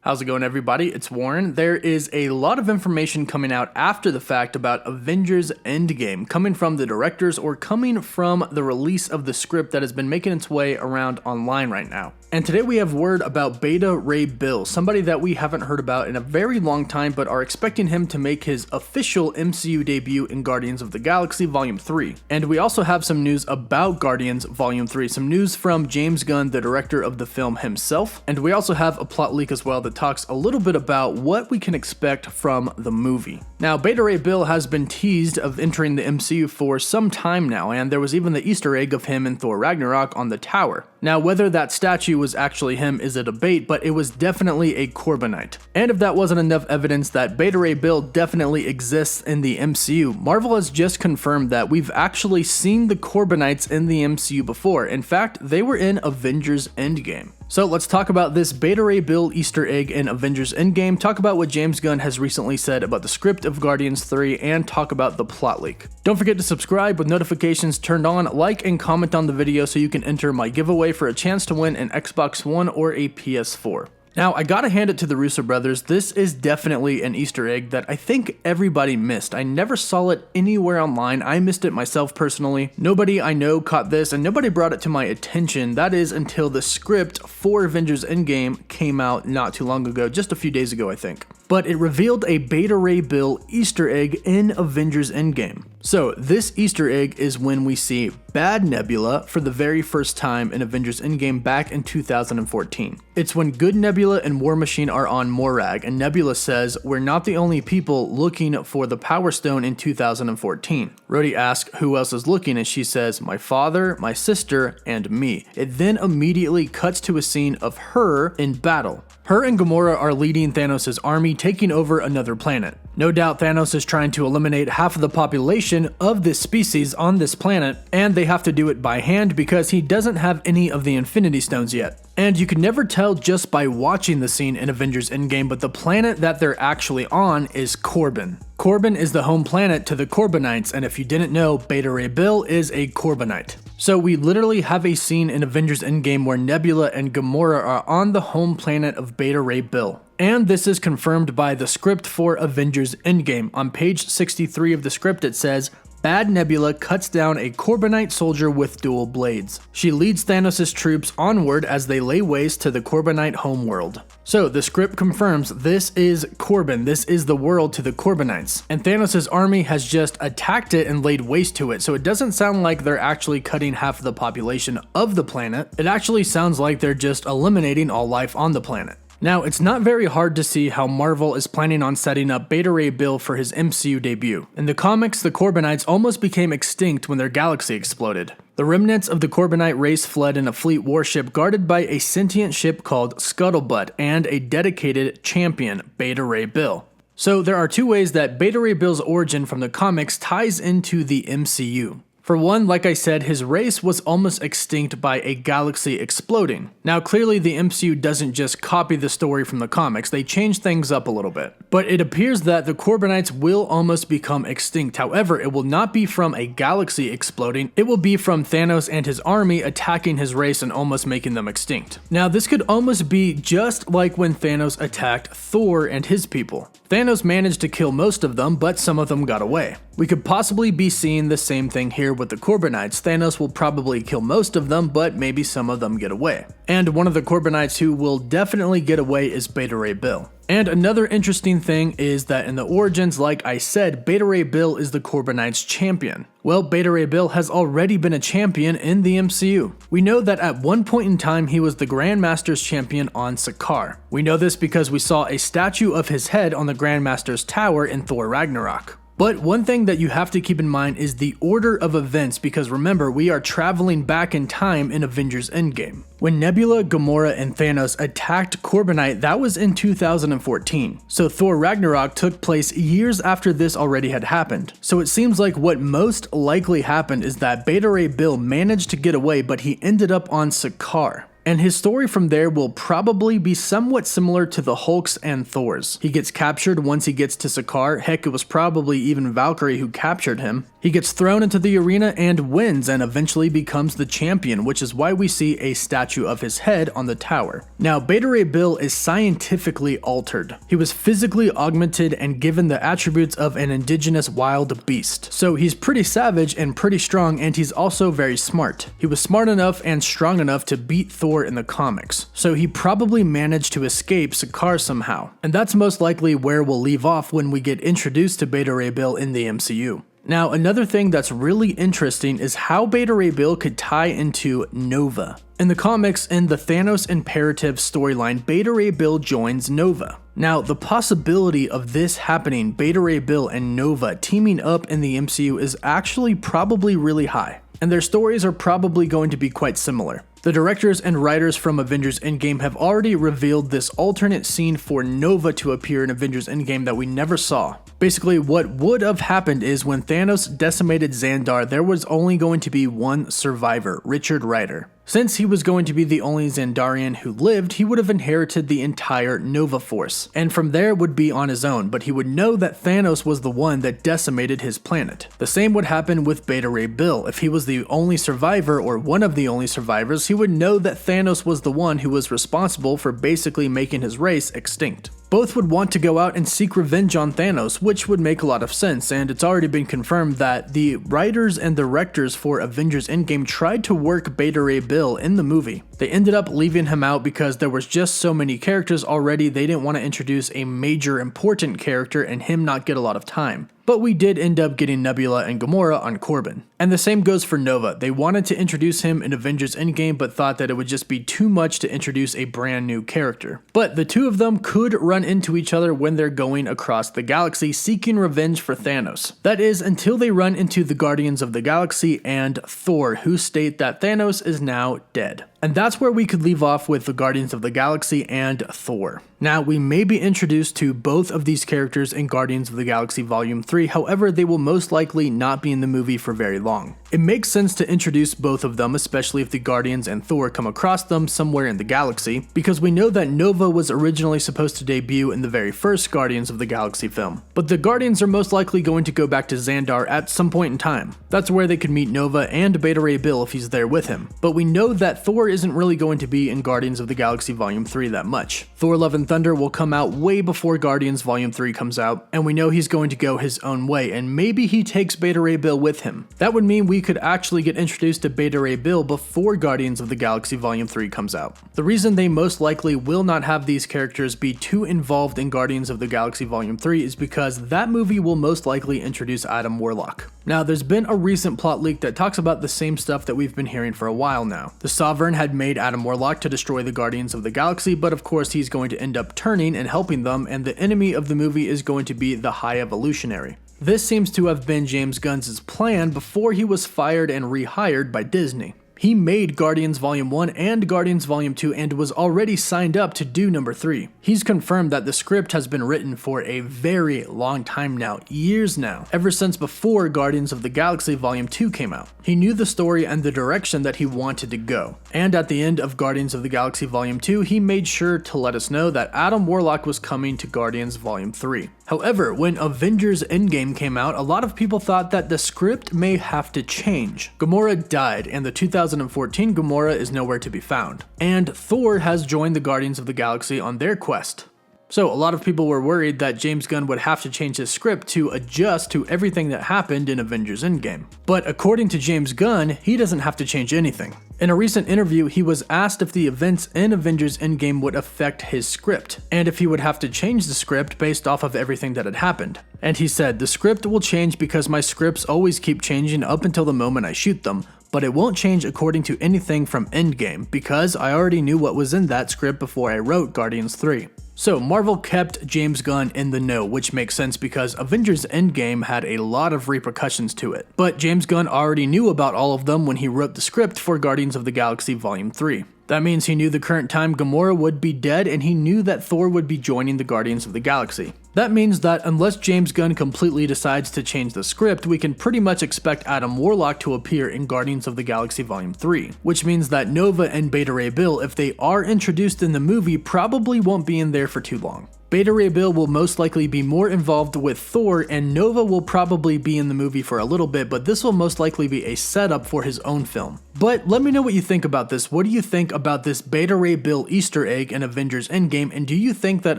How's it going, everybody? It's Warren. There is a lot of information coming out after the fact about Avengers Endgame, coming from the directors or coming from the release of the script that has been making its way around online right now. And today we have word about Beta Ray Bill, somebody that we haven't heard about in a very long time, but are expecting him to make his official MCU debut in Guardians of the Galaxy Volume 3. And we also have some news about Guardians Volume 3, some news from James Gunn, the director of the film himself, and we also have a plot leak as well that talks a little bit about what we can expect from the movie. Now, Beta Ray Bill has been teased of entering the MCU for some time now, and there was even the Easter egg of him in Thor Ragnarok on the tower. Now, whether that statue was actually him is a debate, but it was definitely a Corbinite. And if that wasn't enough evidence that Beta Ray Bill definitely exists in the MCU, Marvel has just confirmed that we've actually seen the Corbinites in the MCU before. In fact, they were in Avengers Endgame. So let's talk about this Beta Ray Bill Easter egg in Avengers Endgame, talk about what James Gunn has recently said about the script of Guardians 3, and talk about the plot leak. Don't forget to subscribe with notifications turned on, like and comment on the video so you can enter my giveaway for a chance to win an Xbox One or a PS4. Now, I gotta hand it to the Russo brothers, this is definitely an Easter egg that I think everybody missed. I never saw it anywhere online, I missed it myself personally. Nobody I know caught this, and nobody brought it to my attention, that is until the script for Avengers Endgame came out not too long ago, just a few days ago I think. But it revealed a Beta Ray Bill Easter egg in Avengers Endgame. So this Easter egg is when we see Bad Nebula for the very first time in Avengers Endgame back in 2014. It's when Good Nebula and War Machine are on Morag, and Nebula says, "We're not the only people looking for the Power Stone in 2014. Rhodey asks who else is looking, and she says, "My father, my sister, and me." It then immediately cuts to a scene of her in battle. Her and Gamora are leading Thanos' army, taking over another planet. No doubt Thanos is trying to eliminate half of the population of this species on this planet, and they have to do it by hand because he doesn't have any of the Infinity Stones yet. And you can never tell just by watching the scene in Avengers Endgame, but the planet that they're actually on is Corbin. Corbin is the home planet to the Corbinites, and if you didn't know, Beta Ray Bill is a Corbinite. So we literally have a scene in Avengers Endgame where Nebula and Gamora are on the home planet of Beta Ray Bill. And this is confirmed by the script for Avengers Endgame. On page 63 of the script it says, "Bad Nebula cuts down a Corbinite soldier with dual blades. She leads Thanos' troops onward as they lay waste to the Corbinite homeworld." So the script confirms this is Corbin, this is the world to the Corbinites. And Thanos' army has just attacked it and laid waste to it, so it doesn't sound like they're actually cutting half of the population of the planet. It actually sounds like they're just eliminating all life on the planet. Now, it's not very hard to see how Marvel is planning on setting up Beta Ray Bill for his MCU debut. In the comics, the Corbinites almost became extinct when their galaxy exploded. The remnants of the Corbinite race fled in a fleet warship guarded by a sentient ship called Scuttlebutt and a dedicated champion, Beta Ray Bill. So there are two ways that Beta Ray Bill's origin from the comics ties into the MCU. For one, like I said, his race was almost extinct by a galaxy exploding. Now clearly the MCU doesn't just copy the story from the comics, they change things up a little bit. But it appears that the Corbinites will almost become extinct. However, it will not be from a galaxy exploding, it will be from Thanos and his army attacking his race and almost making them extinct. Now this could almost be just like when Thanos attacked Thor and his people. Thanos managed to kill most of them, but some of them got away. We could possibly be seeing the same thing here with the Corbinites. Thanos will probably kill most of them, but maybe some of them get away. And one of the Corbinites who will definitely get away is Beta Ray Bill. And another interesting thing is that in the origins, like I said, Beta Ray Bill is the Corbinites' champion. Well, Beta Ray Bill has already been a champion in the MCU. We know that at one point in time he was the Grandmaster's champion on Sakaar. We know this because we saw a statue of his head on the Grandmaster's tower in Thor Ragnarok. But one thing that you have to keep in mind is the order of events, because remember, we are traveling back in time in Avengers Endgame. When Nebula, Gamora, and Thanos attacked Corbinite, that was in 2014. So Thor Ragnarok took place years after this already had happened. So it seems like what most likely happened is that Beta Ray Bill managed to get away, but he ended up on Sakaar. and his story from there will probably be somewhat similar to the Hulk's and Thor's. He gets captured once he gets to Sakaar, heck, it was probably even Valkyrie who captured him. He gets thrown into the arena and wins and eventually becomes the champion, which is why we see a statue of his head on the tower. Now, Beta Ray Bill is scientifically altered. He was physically augmented and given the attributes of an indigenous wild beast. So he's pretty savage and pretty strong, and he's also very smart. He was smart enough and strong enough to beat Thor in the comics, so he probably managed to escape Sakaar somehow. And that's most likely where we'll leave off when we get introduced to Beta Ray Bill in the MCU. Now, another thing that's really interesting is how Beta Ray Bill could tie into Nova. In the comics, in the Thanos Imperative storyline, Beta Ray Bill joins Nova. Now, the possibility of this happening, Beta Ray Bill and Nova teaming up in the MCU, is actually probably really high, and their stories are probably going to be quite similar. The directors and writers from Avengers Endgame have already revealed this alternate scene for Nova to appear in Avengers Endgame that we never saw. Basically, what would have happened is when Thanos decimated Xandar, there was only going to be one survivor, Richard Rider. Since he was going to be the only Xandarian who lived, he would have inherited the entire Nova Force, and from there would be on his own, but he would know that Thanos was the one that decimated his planet. The same would happen with Beta Ray Bill. If he was the only survivor or one of the only survivors, he would know that Thanos was the one who was responsible for basically making his race extinct. Both would want to go out and seek revenge on Thanos, which would make a lot of sense, and it's already been confirmed that the writers and directors for Avengers Endgame tried to work Beta Ray Bill in the movie. They ended up leaving him out because there was just so many characters already, they didn't want to introduce a major important character and him not get a lot of time. But we did end up getting Nebula and Gamora on Corbin. And the same goes for Nova. They wanted to introduce him in Avengers Endgame, but thought that it would just be too much to introduce a brand new character. But the two of them could run into each other when they're going across the galaxy seeking revenge for Thanos. That is, until they run into the Guardians of the Galaxy and Thor, who state that Thanos is now dead. And that's where we could leave off with the Guardians of the Galaxy and Thor. Now, we may be introduced to both of these characters in Guardians of the Galaxy Volume 3, however, they will most likely not be in the movie for very long. It makes sense to introduce both of them, especially if the Guardians and Thor come across them somewhere in the galaxy, because we know that Nova was originally supposed to debut in the very first Guardians of the Galaxy film. But the Guardians are most likely going to go back to Xandar at some point in time. That's where they could meet Nova and Beta Ray Bill if he's there with him. But we know that Thor isn't really going to be in Guardians of the Galaxy Volume 3 that much. Thor Love and Thunder will come out way before Guardians Volume 3 comes out, and we know he's going to go his own way, and maybe he takes Beta Ray Bill with him. That would mean we could actually get introduced to Beta Ray Bill before Guardians of the Galaxy Volume 3 comes out. The reason they most likely will not have these characters be too involved in Guardians of the Galaxy Volume 3 is because that movie will most likely introduce Adam Warlock. Now, there's been a recent plot leak that talks about the same stuff that we've been hearing for a while now. The Sovereign had made Adam Warlock to destroy the Guardians of the Galaxy, but of course he's going to end up turning and helping them, and the enemy of the movie is going to be the High Evolutionary. This seems to have been James Gunn's plan before he was fired and rehired by Disney. He made Guardians Volume 1 and Guardians Volume 2 and was already signed up to do number 3. He's confirmed that the script has been written for a very long time now, years now, ever since before Guardians of the Galaxy Volume 2 came out. He knew the story and the direction that he wanted to go. And at the end of Guardians of the Galaxy Volume 2, he made sure to let us know that Adam Warlock was coming to Guardians Volume 3. However, when Avengers Endgame came out, a lot of people thought that the script may have to change. Gamora died, and the 2014 Gamora is nowhere to be found. And Thor has joined the Guardians of the Galaxy on their quest. So a lot of people were worried that James Gunn would have to change his script to adjust to everything that happened in Avengers Endgame. But according to James Gunn, he doesn't have to change anything. In a recent interview, he was asked if the events in Avengers Endgame would affect his script, and if he would have to change the script based off of everything that had happened. And he said, "The script will change because my scripts always keep changing up until the moment I shoot them, but it won't change according to anything from Endgame, because I already knew what was in that script before I wrote Guardians 3. So Marvel kept James Gunn in the know, which makes sense because Avengers Endgame had a lot of repercussions to it. But James Gunn already knew about all of them when he wrote the script for Guardians of the Galaxy Volume 3. That means he knew the current time Gamora would be dead, and he knew that Thor would be joining the Guardians of the Galaxy. That means that unless James Gunn completely decides to change the script, we can pretty much expect Adam Warlock to appear in Guardians of the Galaxy Volume 3, which means that Nova and Beta Ray Bill, if they are introduced in the movie, probably won't be in there for too long. Beta Ray Bill will most likely be more involved with Thor, and Nova will probably be in the movie for a little bit, but this will most likely be a setup for his own film. But let me know what you think about this. What do you think about this Beta Ray Bill Easter egg in Avengers Endgame, and do you think that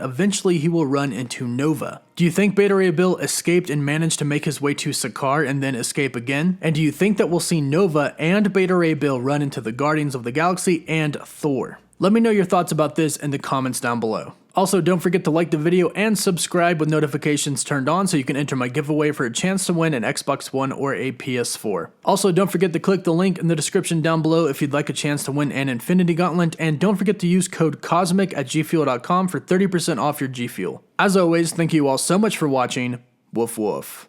eventually he will run into Nova? Do you think Beta Ray Bill escaped and managed to make his way to Sakaar and then escape again? And do you think that we'll see Nova and Beta Ray Bill run into the Guardians of the Galaxy and Thor? Let me know your thoughts about this in the comments down below. Also, don't forget to like the video and subscribe with notifications turned on so you can enter my giveaway for a chance to win an Xbox One or a PS4. Also, don't forget to click the link in the description down below if you'd like a chance to win an Infinity Gauntlet, and don't forget to use code COSMIC at gfuel.com for 30% off your G Fuel. As always, thank you all so much for watching. Woof woof.